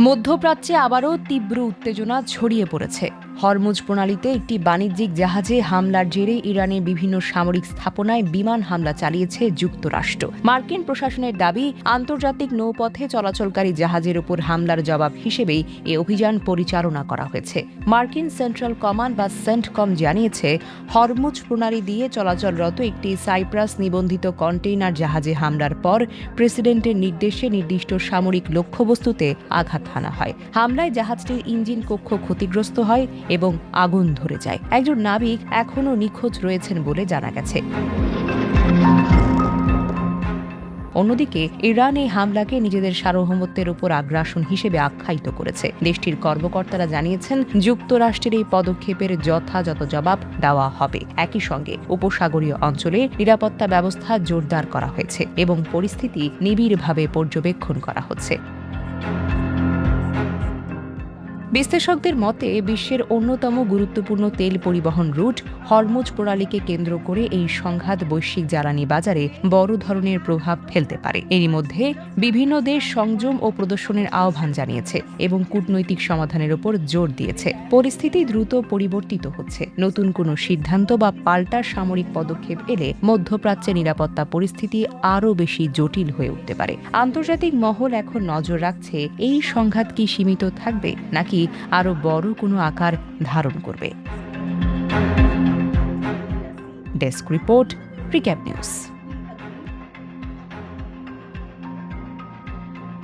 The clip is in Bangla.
মধ্যপ্রাচ্যে আবারও তীব্র উত্তেজনা ছড়িয়ে পড়েছে। হরমুজ প্রণালীতে একটি বাণিজ্যিক জাহাজে হামলার জেরে ইরানের বিভিন্ন সামরিক স্থাপনায় বিমান হামলা চালিয়েছে যুক্তরাষ্ট্র। মার্কিন প্রশাসনের দাবি, আন্তর্জাতিক নৌপথে চলাচলকারী জাহাজের উপর হামলার জবাব হিসেবেই এ অভিযান পরিচালনা করা হয়েছে। মার্কিন সেন্ট্রাল কমান্ড বা সেন্টকম জানিয়েছে, হরমুজ প্রণালী দিয়ে চলাচলরত একটি সাইপ্রাস নিবন্ধিত কন্টেইনার জাহাজে হামলার পর প্রেসিডেন্টের নির্দেশে নির্দিষ্ট সামরিক লক্ষ্যবস্তুতে আঘাত হানা হয়। হামলায় জাহাজটির ইঞ্জিন কক্ষ ক্ষতিগ্রস্ত হয় এবং আগুন ধরে যায়। একজন নাবিক এখনও নিখোঁজ রয়েছেন বলে জানা গেছে। অন্যদিকে ইরান এই হামলাকে নিজেদের সার্বভৌমত্বের উপর আগ্রাসন হিসেবে আখ্যায়িত করেছে। দেশটির কর্মকর্তারা জানিয়েছেন, যুক্তরাষ্ট্রের এই পদক্ষেপের যথাযথ জবাব দেওয়া হবে। একই সঙ্গে উপসাগরীয় অঞ্চলে নিরাপত্তা ব্যবস্থা জোরদার করা হয়েছে এবং পরিস্থিতি নিবিড়ভাবে পর্যবেক্ষণ করা হচ্ছে। বিশ্লেষকদের মতে, বিশ্বের অন্যতম গুরুত্বপূর্ণ তেল পরিবহন রুট হরমুজ প্রণালীকে কেন্দ্র করে এই সংঘাত বৈশ্বিক জ্বালানি বাজারে বড় ধরনের প্রভাব ফেলতে পারে। এরই মধ্যে বিভিন্ন দেশ সংযম ও প্রদর্শনের আহ্বান জানিয়েছে এবং কূটনৈতিক সমাধানের উপর জোর দিয়েছে। পরিস্থিতি দ্রুত পরিবর্তিত হচ্ছে। নতুন কোনো সিদ্ধান্ত বা পাল্টা সামরিক পদক্ষেপ এলে মধ্যপ্রাচ্যের নিরাপত্তা পরিস্থিতি আরও বেশি জটিল হয়ে উঠতে পারে। আন্তর্জাতিক মহল এখন নজর রাখছে, এই সংঘাত কি সীমিত থাকবে নাকি আরো বড় কোনো আকার ধারণ করবে। Desk report, recap news.